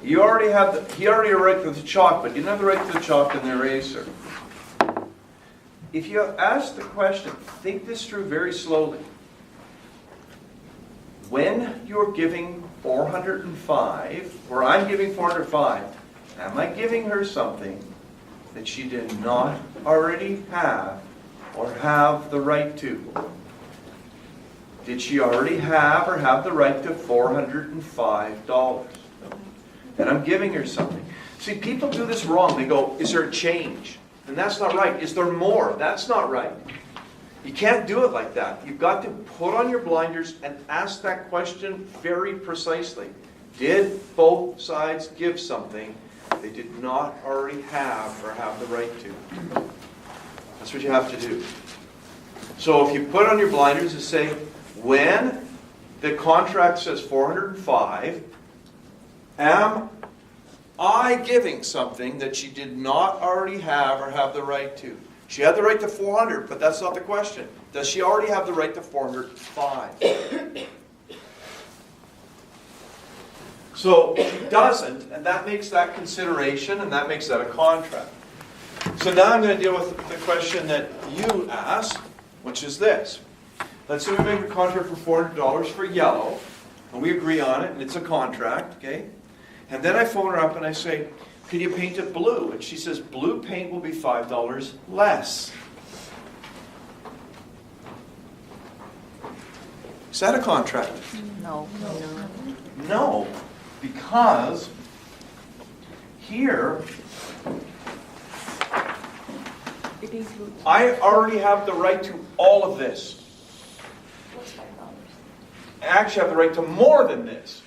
he already wrote the chalk, but you didn't have the right to the chalk and the eraser. If you ask the question, think this through very slowly. When you're giving 405, or I'm giving 405, am I giving her something that she did not already have or have the right to? Did she already have or have the right to $405? And I'm giving her something. See, people do this wrong. They go, is there a change? And that's not right. Is there more? That's not right. You can't do it like that. You've got to put on your blinders and ask that question very precisely. Did both sides give something they did not already have or have the right to? That's what you have to do. So if you put on your blinders and say, when the contract says 405, am I giving something that she did not already have or have the right to? She had the right to 400, but that's not the question. Does she already have the right to 405? So she doesn't, and that makes that consideration, and that makes that a contract. So now I'm going to deal with the question that you asked, which is this. Let's say we make a contract for $400 for yellow, and we agree on it, and it's a contract, okay? And then I phone her up and I say, can you paint it blue? And she says, blue paint will be $5 less. Is that a contract? No. No, because here, It includes. I already have the right to all of this. What's $5? I actually have the right to more than this.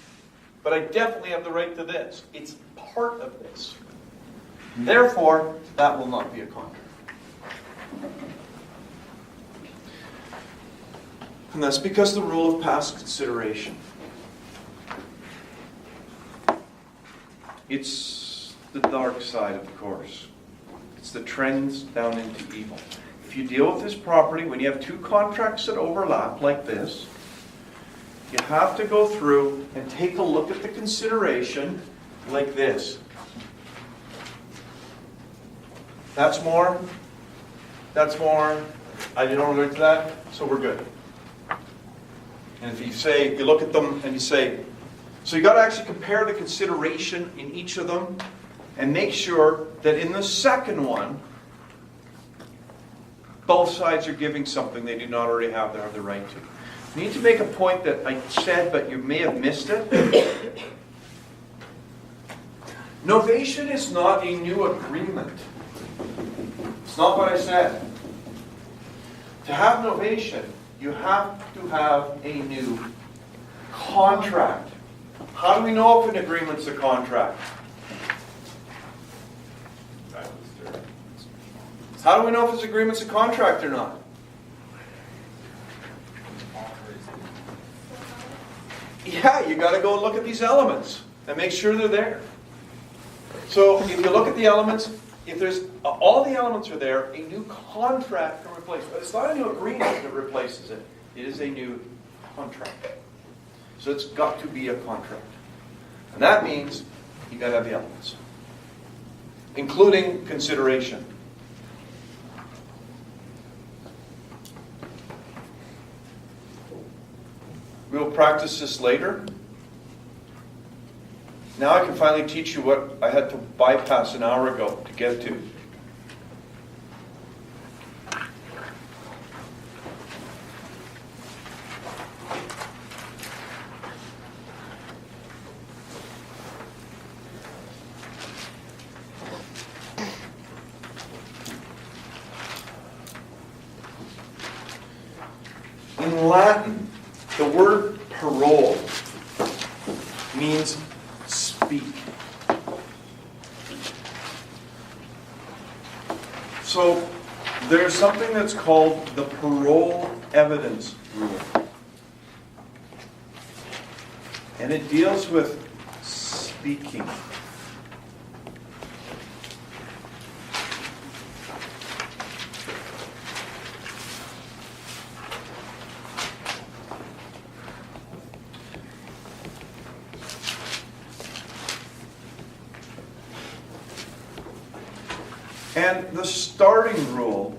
But I definitely have the right to this. It's part of this. Therefore, that will not be a contract. And that's because the rule of past consideration. It's the dark side of the course. It's the trends down into evil. If you deal with this property, when you have two contracts that overlap like this, you have to go through and take a look at the consideration like this. That's more. That's more. I didn't alert to that, so we're good. And if you look at them and you say, so you got to actually compare the consideration in each of them and make sure that in the second one, both sides are giving something they do not already have the right to. I need to make a point that I said, but you may have missed it. Novation is not a new agreement. It's not what I said. To have novation, you have to have a new contract. How do we know if an agreement's a contract? How do we know if this agreement's a contract or not? Yeah, you got to go and look at these elements and make sure they're there. So if you look at the elements, if there's all the elements are there, a new contract can replace it. But it's not a new agreement that replaces it. It is a new contract. So it's got to be a contract. And that means you got to have the elements, including consideration. We will practice this later. Now I can finally teach you what I had to bypass an hour ago to get to. In Latin, the word parole means speak. So there's something that's called the parole evidence rule. And it deals with speaking. And the starting rule,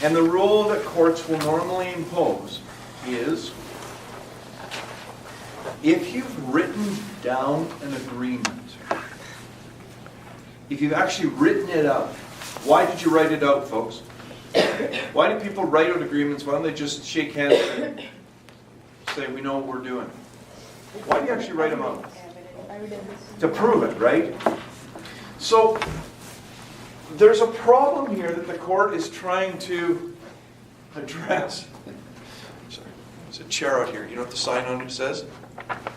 and the rule that courts will normally impose, is if you've written down an agreement, if you've actually written it out, why did you write it out, folks? Why do people write out agreements? Why don't they just shake hands and say, we know what we're doing? Why do you actually write them out? To prove it, right? So, there's a problem here that the court is trying to address. Sorry, there's a chair out here. You know what the sign on it says?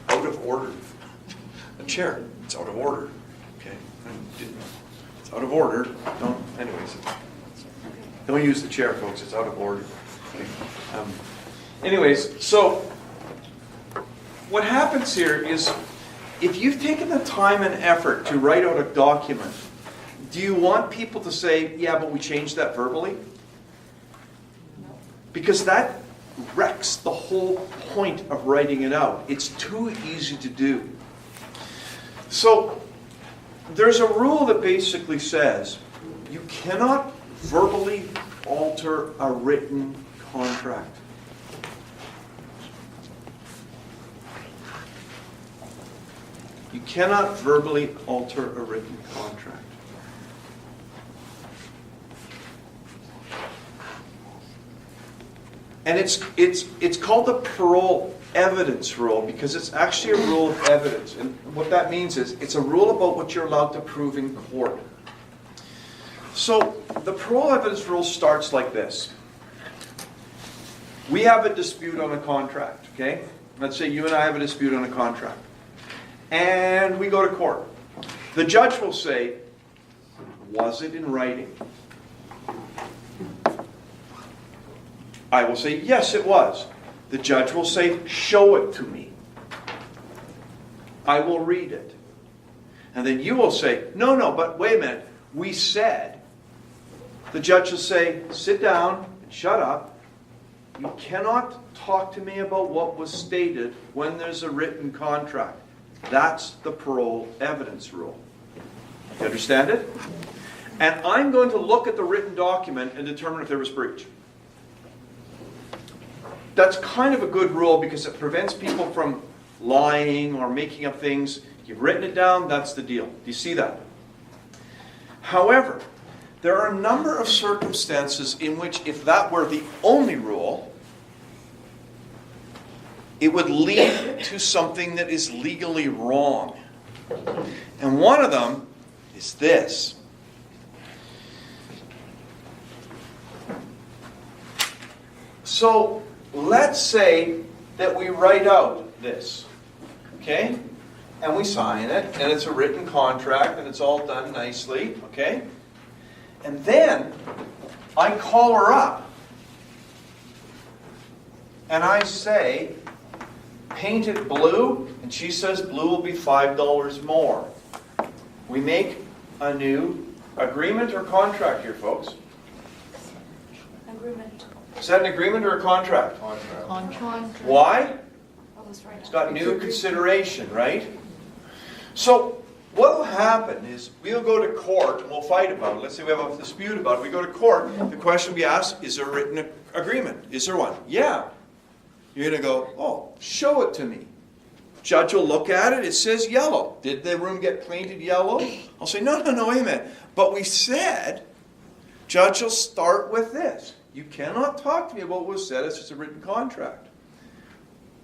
Out of order. A chair. It's out of order. Okay? It's out of order. Don't, anyways. Don't use the chair, folks. It's out of order. Okay. Anyways, so what happens here is if you've taken the time and effort to write out a document, do you want people to say, yeah, but we changed that verbally? Because that wrecks the whole point of writing it out. It's too easy to do. So there's a rule that basically says you cannot verbally alter a written contract. You cannot verbally alter a written contract. And it's called the parole evidence rule because it's actually a rule of evidence. And what that means is it's a rule about what you're allowed to prove in court. So the parole evidence rule starts like this. We have a dispute on a contract, okay? Let's say you and I have a dispute on a contract. And we go to court. The judge will say, was it in writing? I will say, yes, it was. The judge will say, show it to me. I will read it. And then you will say, no, but wait a minute. We said. The judge will say, sit down and shut up. You cannot talk to me about what was stated when there's a written contract. That's the parole evidence rule. You understand it? And I'm going to look at the written document and determine if there was breach. That's kind of a good rule because it prevents people from lying or making up things. You've written it down, that's the deal. Do you see that? However, there are a number of circumstances in which if that were the only rule, it would lead to something that is legally wrong. And one of them is this. So, let's say that we write out this, okay? And we sign it, and it's a written contract, and it's all done nicely, okay? And then, I call her up, and I say, paint it blue, and she says blue will be $5 more. We make a new agreement or contract here, folks. Agreement. Is that an agreement or a contract? Contract. Why? I was right. It's got new consideration, right? So what will happen is we'll go to court and we'll fight about it. Let's say we have a dispute about it. We go to court. The question will be asked, is there a written agreement? Is there one? Yeah. You're going to go, oh, show it to me. Judge will look at it. It says yellow. Did the room get painted yellow? I'll say, no, wait a minute. But we said, judge will start with this. You cannot talk to me about what was said as it's a written contract.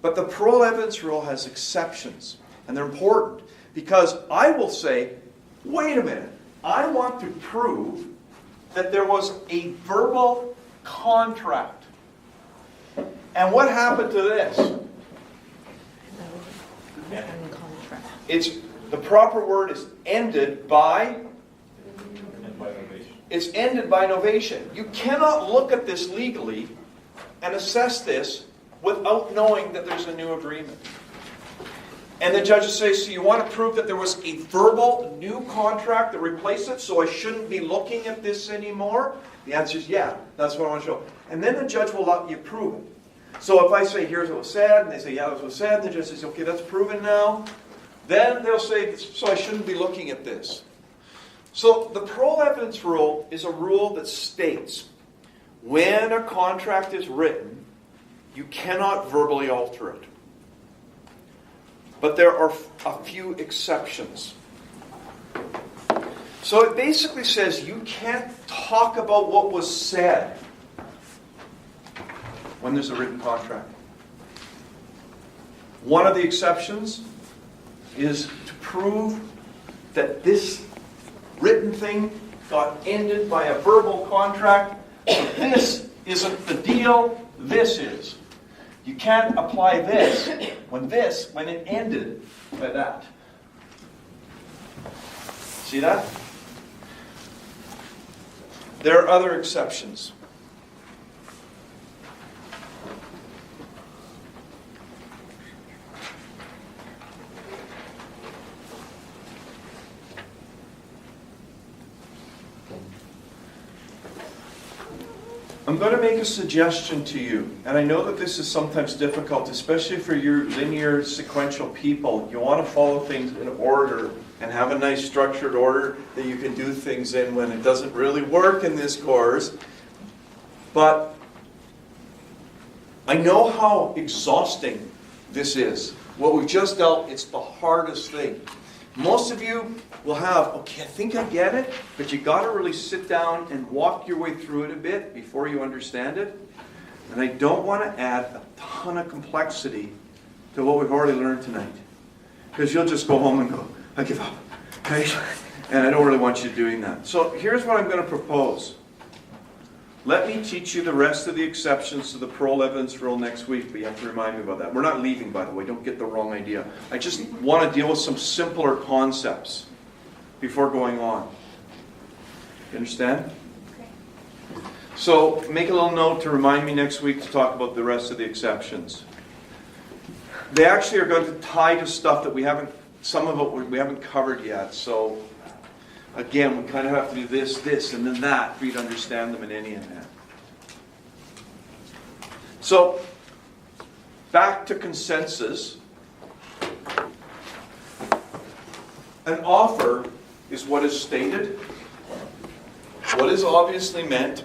But the parole evidence rule has exceptions. And they're important. Because I will say, wait a minute. I want to prove that there was a verbal contract. And what happened to this? It's the proper word is ended by. It's ended by novation. You cannot look at this legally and assess this without knowing that there's a new agreement. And the judges say, so you want to prove that there was a verbal new contract that replaced it, so I shouldn't be looking at this anymore? The answer is yeah, that's what I want to show. And then the judge will let you prove it. So if I say, here's what was said, and they say, yeah, that was said, and the judge says, okay, that's proven now. Then they'll say, so I shouldn't be looking at this. So the parole evidence rule is a rule that states when a contract is written, you cannot verbally alter it. But there are a few exceptions. So it basically says you can't talk about what was said when there's a written contract. One of the exceptions is to prove that this written thing got ended by a verbal contract. So this isn't the deal, this is. You can't apply this when it ended by that. See that? There are other exceptions. I'm going to make a suggestion to you, and I know that this is sometimes difficult, especially for your linear sequential people. You want to follow things in order and have a nice structured order that you can do things in when it doesn't really work in this course. But I know how exhausting this is. What we've just dealt, it's the hardest thing. Most of you will have, okay, I think I get it, but you got to really sit down and walk your way through it a bit before you understand it. And I don't want to add a ton of complexity to what we've already learned tonight. Because you'll just go home and go, I give up. Right? And I don't really want you doing that. So here's what I'm going to propose. Let me teach you the rest of the exceptions to the parole evidence rule next week, but you have to remind me about that. We're not leaving, by the way. Don't get the wrong idea. I just want to deal with some simpler concepts before going on. You understand? Okay. So make a little note to remind me next week to talk about the rest of the exceptions. They actually are going to tie to stuff that we haven't, some of it we haven't covered yet. So again, we kind of have to do this, and then that for you to understand them in any event. So, back to consensus. An offer is what is stated, what is obviously meant,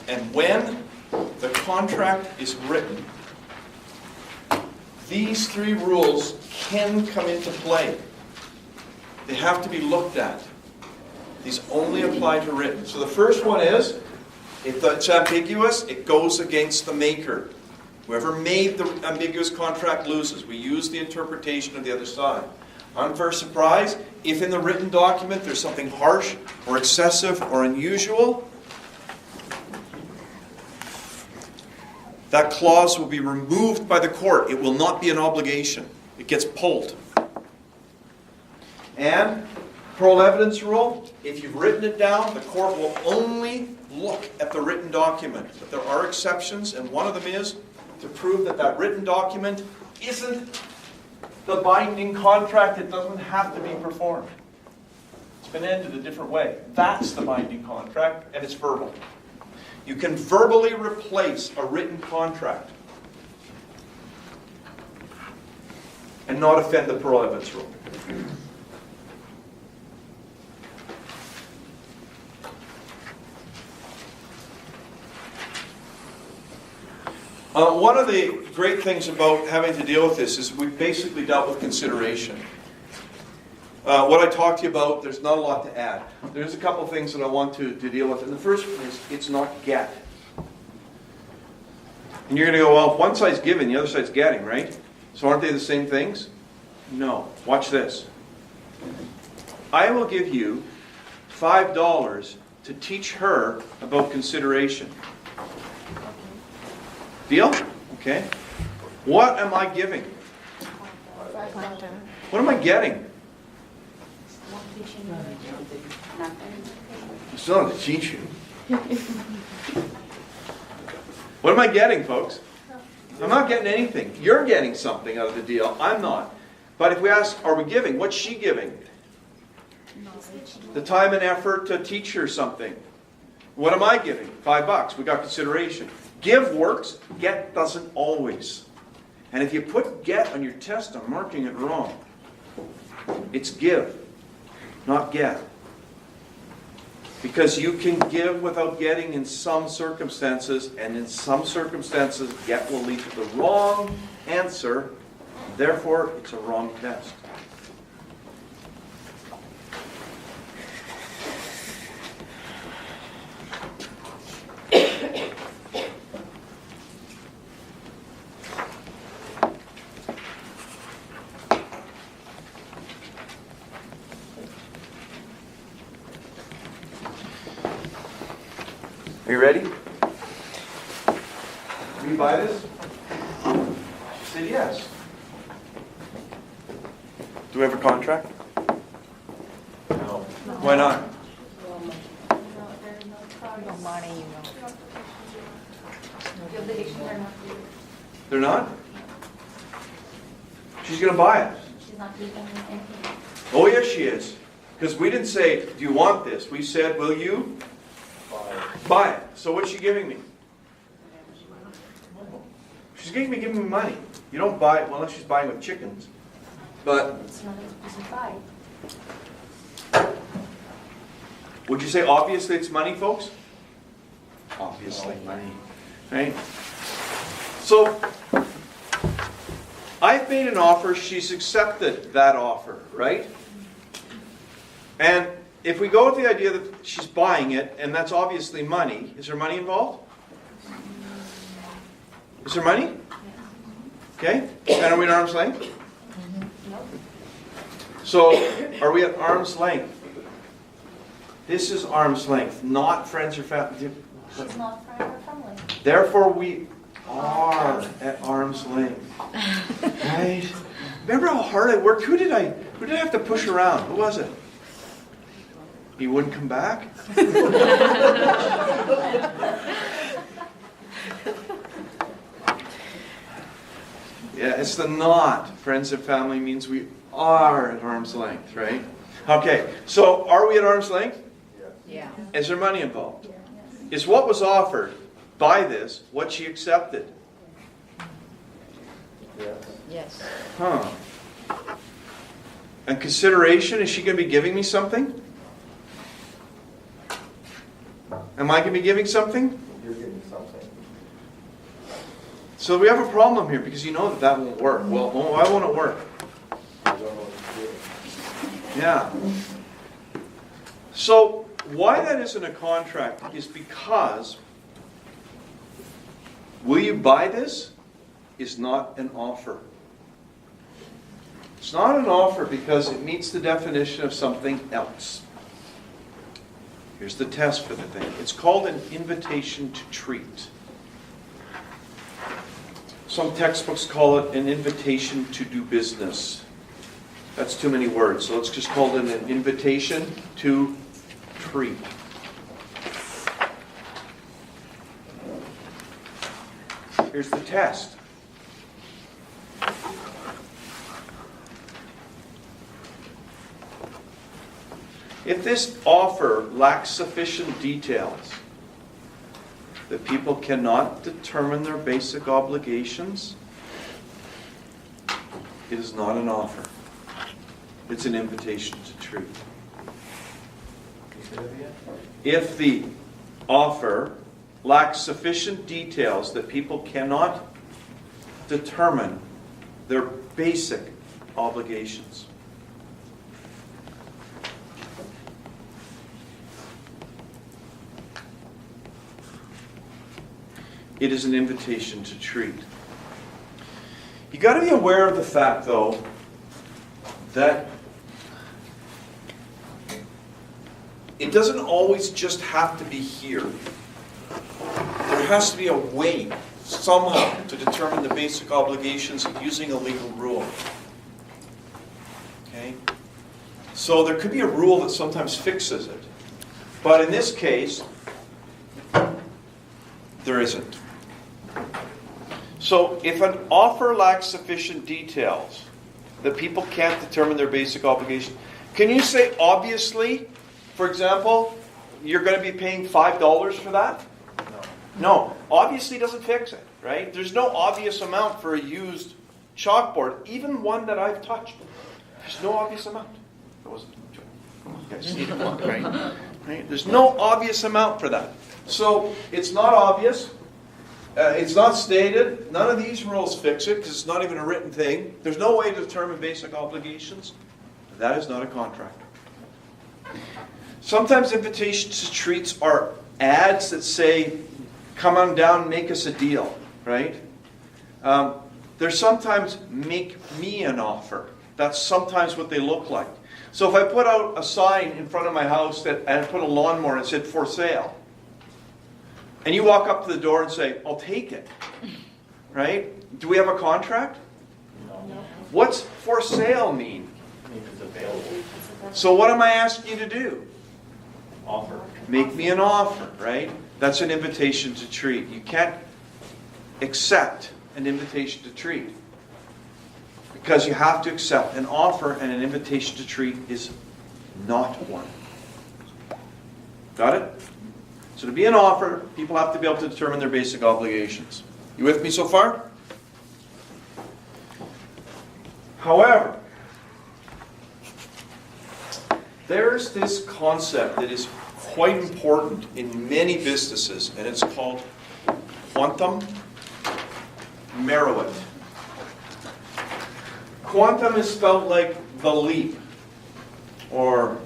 and when the contract is written, these three rules can come into play. They have to be looked at. These only apply to written. So the first one is, if it's ambiguous, it goes against the maker. Whoever made the ambiguous contract loses. We use the interpretation of the other side. Unfair surprise, if in the written document there's something harsh or excessive or unusual, that clause will be removed by the court. It will not be an obligation. It gets pulled. And parole evidence rule, if you've written it down, the court will only look at the written document. But there are exceptions, and one of them is to prove that that written document isn't the binding contract. It doesn't have to be performed. It's been ended a different way. That's the binding contract, and it's verbal. You can verbally replace a written contract and not offend the parole evidence rule. One of the great things about having to deal with this is we've basically dealt with consideration. What I talked to you about, there's not a lot to add. There's a couple of things that I want to deal with. And the first one is, it's not get. And you're going to go, well, if one side's giving, the other side's getting, right? So aren't they the same things? No. Watch this. I will give you $5 to teach her about consideration. Deal? Okay. What am I giving? What am I getting? I still have to teach you. What am I getting, folks? I'm not getting anything. You're getting something out of the deal. I'm not. But if we ask, are we giving? What's she giving? The time and effort to teach her something. What am I giving? $5. We got consideration. Give works, get doesn't always. And if you put get on your test, I'm marking it wrong. It's give, not get. Because you can give without getting in some circumstances, and in some circumstances, get will lead to the wrong answer. Therefore, it's a wrong test. Are you ready? Will you buy this? She said yes. Do we have a contract? No. Why not? No money, They're not? She's going to buy it. She's not keeping anything. Oh, yes, she is. Because we didn't say, do you want this? We said, will you buy it? So what's she giving me? She's giving me money. You don't buy it, well, unless she's buying with chickens. But It's not a buy. would you say obviously it's money, folks? Obviously money. Right? So, I've made an offer, she's accepted that offer, right? And if we go with the idea that she's buying it, and that's obviously money, is there money involved? Is there money? Okay? And are we at arm's length? No. So, are we at arm's length? This is arm's length, not friends or family. She's not friend or family. Therefore, we are at arm's length. Right? Remember how hard I worked? Who did I have to push around? Who was it? He wouldn't come back? Yeah, it's the not. Friends and family means we are at arm's length, right? Okay, so are we at arm's length? Yeah. Is there money involved? Is what was offered by this what she accepted? Yes. Huh. And consideration, is she going to be giving me something? Am I going to be giving something? You're getting something. So we have a problem here because you know that won't work. Well, why won't it work? You don't know what you're Yeah. So why that isn't a contract is because will you buy this is not an offer. It's not an offer because it meets the definition of something else. Here's the test for the thing. It's called an invitation to treat. Some textbooks call it an invitation to do business. That's too many words, so let's just call it an invitation to treat. Here's the test. If this offer lacks sufficient details that people cannot determine their basic obligations, it is not an offer. It's an invitation to treat. If the offer lacks sufficient details that people cannot determine their basic obligations, it is an invitation to treat. You got to be aware of the fact, though, that it doesn't always just have to be here. There has to be a way, somehow, to determine the basic obligations using a legal rule. Okay? So there could be a rule that sometimes fixes it. But in this case, there isn't. So if an offer lacks sufficient details that people can't determine their basic obligation, can you say obviously, for example, you're going to be paying $5 for that? No. Obviously doesn't fix it, right? There's no obvious amount for a used chalkboard, even one that I've touched. There's no obvious amount. It wasn't. You guys see the one, right? Right? There's no obvious amount for that. So it's not obvious. It's not stated. None of these rules fix it because it's not even a written thing. There's no way to determine basic obligations. That is not a contract. Sometimes invitations to treats are ads that say, come on down, make us a deal, right? There's sometimes make me an offer. That's sometimes what they look like. So if I put out a sign in front of my house and I put a lawnmower and it said for sale, and you walk up to the door and say, I'll take it, right? Do we have a contract? No. What's for sale mean? I mean, it's available. So what am I asking you to do? Offer. Make me an offer, right? That's an invitation to treat. You can't accept an invitation to treat because you have to accept an offer, and an invitation to treat is not one. Got it? So to be an offer, people have to be able to determine their basic obligations. You with me so far? However, there's this concept that is quite important in many businesses, and it's called quantum meruit. Quantum is spelled like the leap, or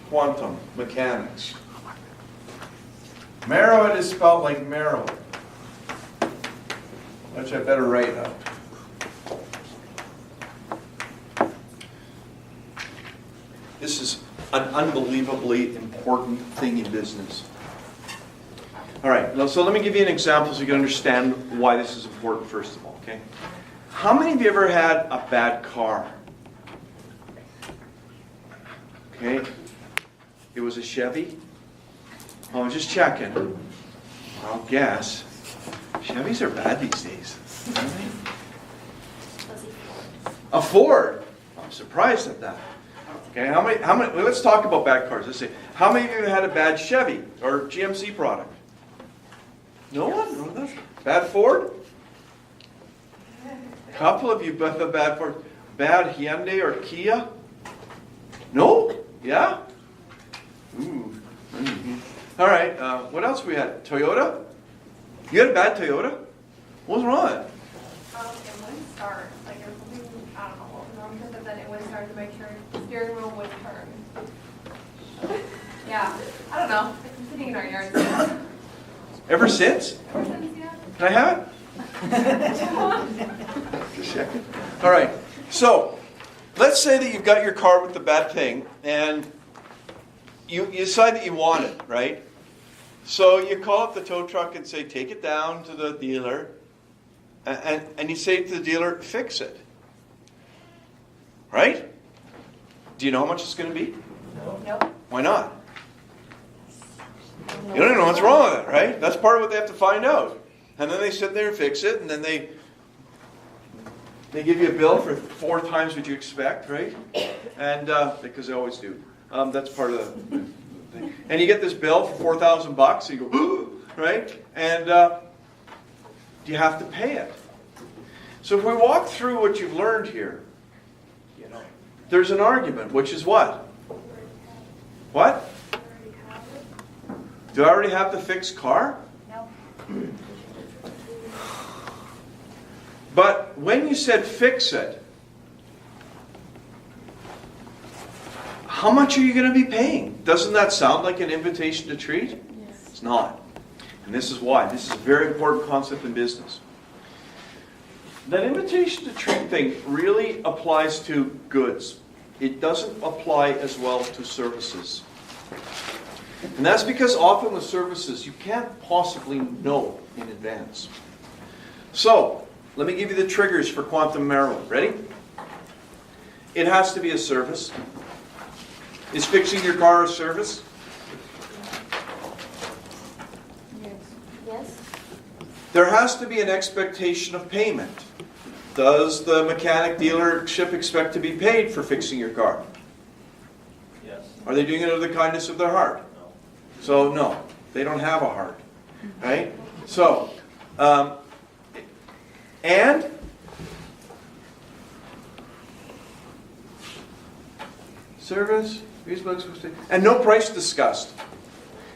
quantum mechanics. Meruit is spelled like Meruit, which I better write out. This is an unbelievably important thing in business. All right, so let me give you an example so you can understand why this is important first of all, okay? How many of you ever had a bad car? Okay, it was a Chevy? Oh, I'm just checking. I'll guess. Chevys are bad these days. Aren't they? A Ford. I'm surprised at that. Okay, how many, let's talk about bad cars. Let's see. How many of you had a bad Chevy or GMC product? No one? No, nothing. Bad Ford? A couple of you have a bad Ford. Bad Hyundai or Kia? No? Yeah? Ooh. Mm-hmm. All right, what else we had? Toyota? You had a bad Toyota? What was wrong with it? It wouldn't start. Like it was something, I don't know what was wrong with it, but then it wouldn't start to make sure the steering wheel would turn. Yeah, I don't know. It's been sitting in our yard since. Ever since? Ever since, yeah. Can I have it? Just checking. All right, so let's say that you've got your car with the bad thing, and you decide that you want it, right? So you call up the tow truck and say, take it down to the dealer, and you say to the dealer, fix it. Right? Do you know how much it's going to be? Nope. Why not? You don't even know what's wrong with it, right? That's part of what they have to find out. And then they sit there and fix it, and then they give you a bill for 4 times what you expect, right? And because they always do. That's part of the thing. And you get this bill for $4,000, and you go, ooh, right? And you have to pay it. So if we walk through what you've learned here, you know, there's an argument, which is what? What? Do I already have the fixed car? No. But when you said fix it, how much are you going to be paying? Doesn't that sound like an invitation to treat? Yes. It's not. And this is why. This is a very important concept in business. That invitation to treat thing really applies to goods. It doesn't apply as well to services. And that's because often with services, you can't possibly know in advance. So, let me give you the triggers for quantum meruit. Ready? It has to be a service. Is fixing your car a service? Yes. There has to be an expectation of payment. Does the mechanic dealership expect to be paid for fixing your car? Yes. Are they doing it out of the kindness of their heart? No. So no, they don't have a heart, right? So, and Service, reasonable expectation, and no price discussed.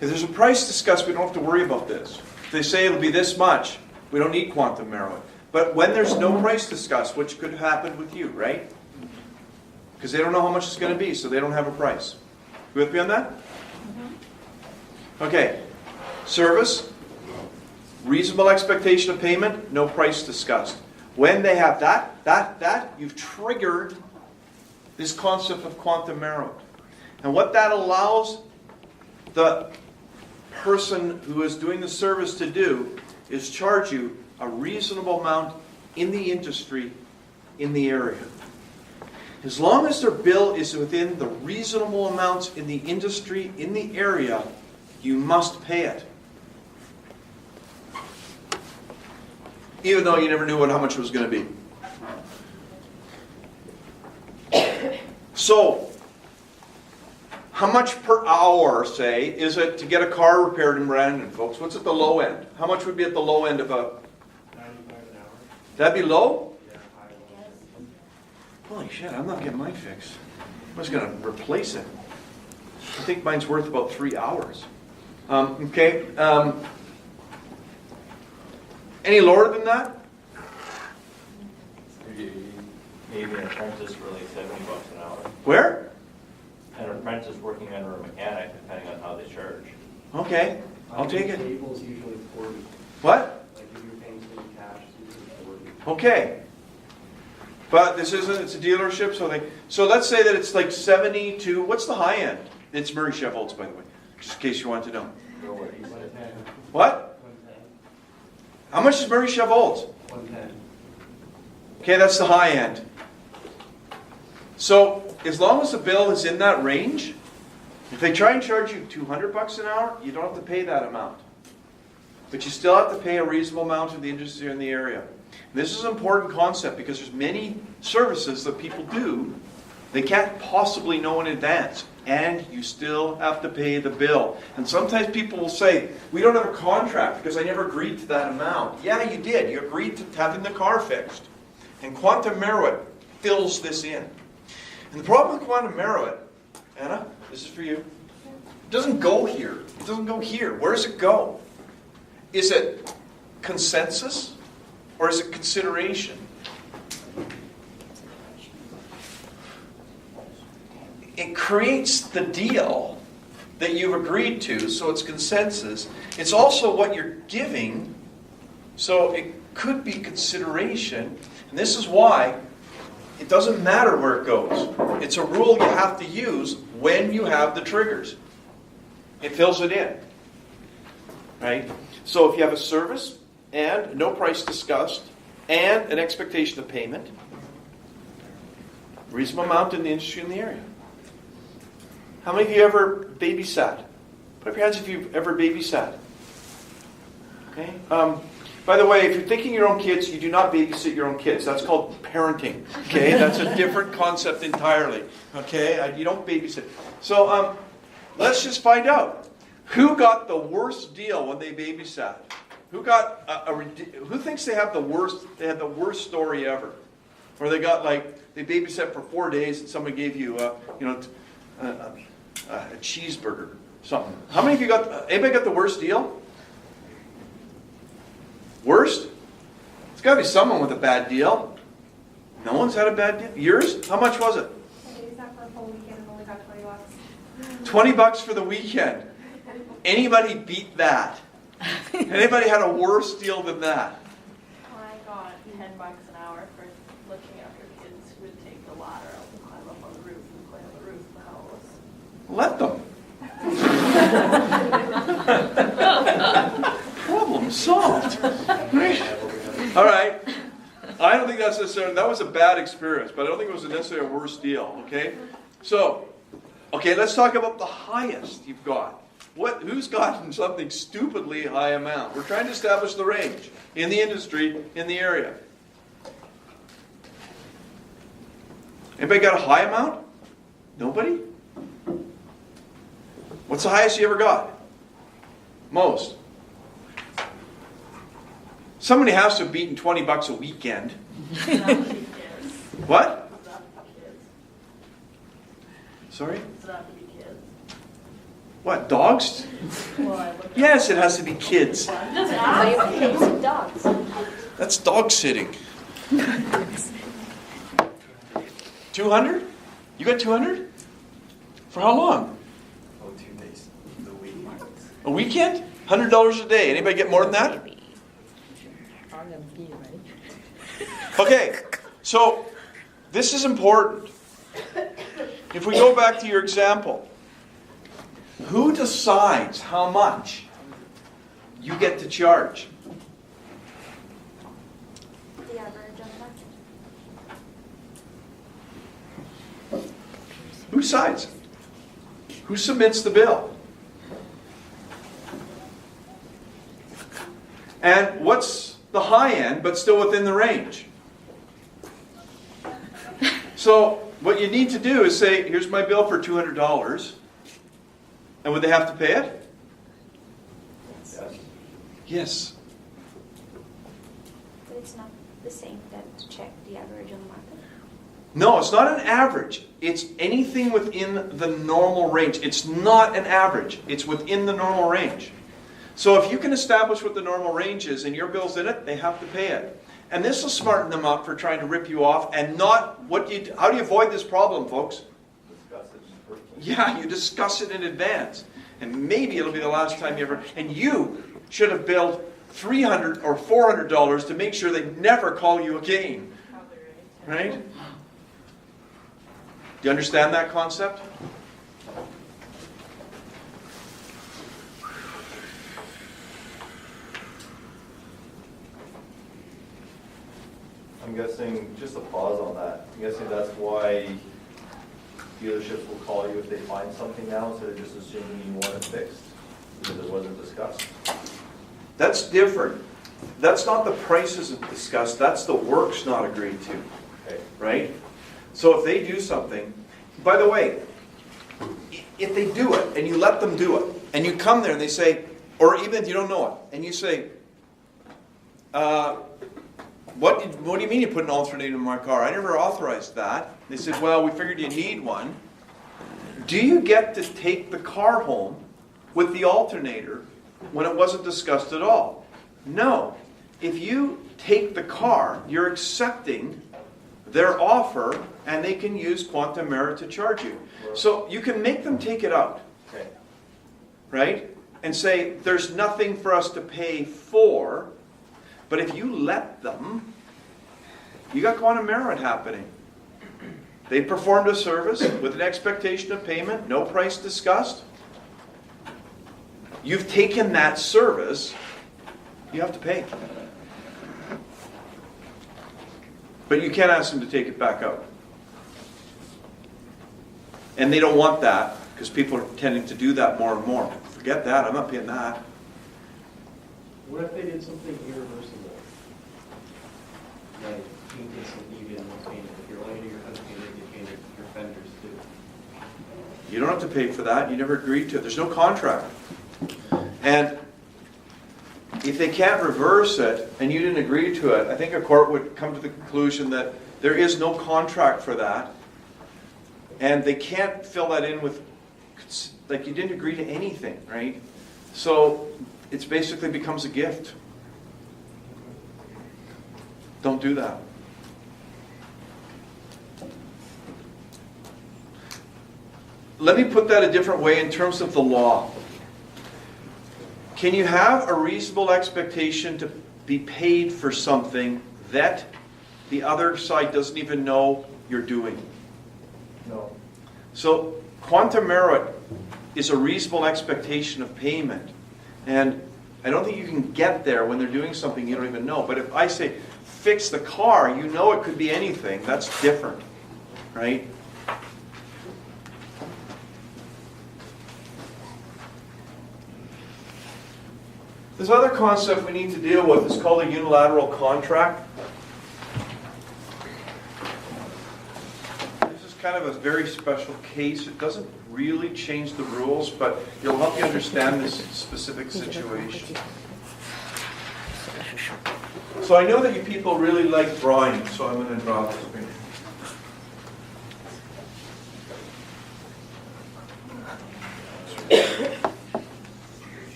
If there's a price discussed, we don't have to worry about this. If they say it'll be this much, we don't need quantum merit. But when there's no price discussed, which could happen with you, right? Because they don't know how much it's going to be, so they don't have a price. You with me on that? Okay. Service, reasonable expectation of payment, no price discussed. When they have that, you've triggered this concept of quantum merit. And what that allows the person who is doing the service to do is charge you a reasonable amount in the industry, in the area. As long as their bill is within the reasonable amounts in the industry, in the area, you must pay it. Even though you never knew how much it was going to be. So, how much per hour, say, is it to get a car repaired in Brandon, folks? What's at the low end? How much would be at the low end of a... 95 an hour. That'd be low? Yeah, high. Holy shit, I'm not getting mine fixed. I'm just going to replace it. I think mine's worth about 3 hours. Okay. Any lower than that? Maybe an apprentice for like $70 an hour. Where? An apprentice working under a mechanic, depending on how they charge. Okay, I'll take it. Cable's usually 40. What? Like if you're paying somebody cash, it's usually 40. Okay. But this isn't, it's a dealership, so let's say that it's like 70 to, what's the high end? It's Murray Chevrolet's, by the way, just in case you want to know. Go where he said. 110. What? 110. How much is Murray Chevrolet's? 110. Okay, that's the high end. So, as long as the bill is in that range, if they try and charge you $200 an hour, you don't have to pay that amount. But you still have to pay a reasonable amount of the industry in the area. And this is an important concept because there's many services that people do, they can't possibly know in advance. And you still have to pay the bill. And sometimes people will say, we don't have a contract because I never agreed to that amount. Yeah, you did. You agreed to having the car fixed. And quantum merit fills this in. And the problem with quantum merit, Anna, this is for you, it doesn't go here. It doesn't go here. Where does it go? Is it consensus or is it consideration? It creates the deal that you've agreed to, so it's consensus. It's also what you're giving, so it could be consideration. And this is why it doesn't matter where it goes. It's a rule you have to use when you have the triggers. It fills it in. Right? So if you have a service and no price discussed and an expectation of payment, reasonable amount in the industry in the area. How many of you ever babysat? Put up your hands if you've ever babysat. Okay? By the way, if you're thinking your own kids, you do not babysit your own kids. That's called parenting. Okay? That's a different concept entirely. Okay? You don't babysit. So, let's just find out. Who got the worst deal when they babysat? Who got who thinks they had the worst story ever? Or they got they babysat for 4 days and somebody gave you a cheeseburger, something. How many of you anybody got the worst deal? Worst? It's got to be someone with a bad deal. No one's had a bad deal. Yours? How much was it? I used that for a full weekend and only got $20. $20 for the weekend. Anybody beat that? Anybody had a worse deal than that? I got $10 an hour for looking after kids who would take the ladder out and climb up on the roof and play on the roof of the house. Let them. Problem solved. Right? All right. I don't think that's necessarily, that was a bad experience, but I don't think it was necessarily a worse deal, okay? So, let's talk about the highest you've got. Who's gotten something stupidly high amount? We're trying to establish the range in the industry, in the area. Anybody got a high amount? Nobody? What's the highest you ever got? Most. Somebody has to have beaten $20 a weekend. What? Sorry? Does it have to be kids? What, dogs? Well, I looked at. Yes, it has to be kids. I'm just What do you asking. think of dogs? That's dog sitting. 200? You got 200? For how long? Oh, 2 days, the week. A weekend? $100 a day. Anybody get more than that? Okay, so this is important. If we go back to your example, who decides how much you get to charge? The average on the market. Who decides? Who submits the bill? And what's the high end, but still within the range? So what you need to do is say, here's my bill for $200. And would they have to pay it? Yes. Yes. But it's not the same that to check the average on the market. No, it's not an average. It's anything within the normal range. It's not an average. It's within the normal range. So if you can establish what the normal range is and your bill's in it, they have to pay it. And this will smarten them up for trying to rip you off and not how do you avoid this problem, folks? Discuss it first. Yeah, you discuss it in advance. And maybe it'll be the last time you ever... And you should have billed $300 or $400 to make sure they never call you again. Probably right. Right? Do you understand that concept? I'm guessing, just a pause on that, I'm guessing that's why dealerships will call you if they find something now instead of just assuming you want it fixed, because it wasn't discussed. That's different. That's not the price isn't discussed, that's the work's not agreed to, Okay. right? So if they do something, by the way, if they do it and you let them do it, and you come there and they say, or even if you don't know it, and you say, what do you mean you put an alternator in my car? I never authorized that. They said, well, we figured you need one. Do you get to take the car home with the alternator when it wasn't discussed at all? No. If you take the car, you're accepting their offer and they can use Quantum Merit to charge you. So you can make them take it out, Okay. right? And say, there's nothing for us to pay for. But if you let them, you got Quantum Merit happening. They performed a service with an expectation of payment, no price discussed. You've taken that service, you have to pay. But you can't ask them to take it back out. And they don't want that, because people are tending to do that more and more. Forget that, I'm not paying that. What if they did something irreversible? Like painted something you didn't want painted. If you're only your unpainted, you painted your fenders too. You don't have to pay for that, you never agreed to it. There's no contract. And if they can't reverse it and you didn't agree to it, I think a court would come to the conclusion that there is no contract for that. And they can't fill that in with, like, you didn't agree to anything, right? So it basically becomes a gift. Don't do that. Let me put that a different way in terms of the law. Can you have a reasonable expectation to be paid for something that the other side doesn't even know you're doing? No. So Quantum Merit is a reasonable expectation of payment. And I don't think you can get there when they're doing something you don't even know. But if I say, fix the car, you know it could be anything. That's different, right? This other concept we need to deal with is called a unilateral contract. This is kind of a very special case. It doesn't really change the rules, but it'll help you understand this specific situation. So I know that you people really like drawing, so I'm going to draw this for you.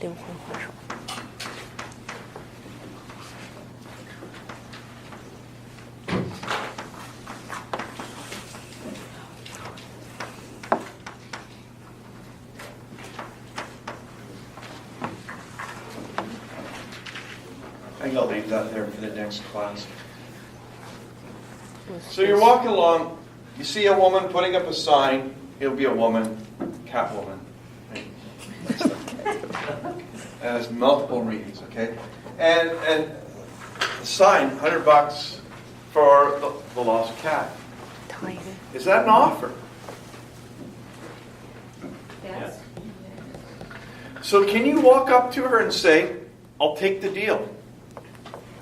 灵魂画手。I think I'll leave that there for the next class. So you're walking along, you see a woman putting up a sign, it'll be a woman, Catwoman. It has multiple readings, okay? And the sign, $100 for the lost cat. Tiny. Is that an offer? Yes. So can you walk up to her and say, I'll take the deal.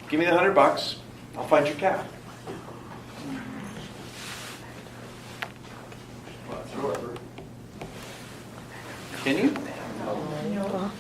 Give me the $100, I'll find your cat. Sure. Can you? Well,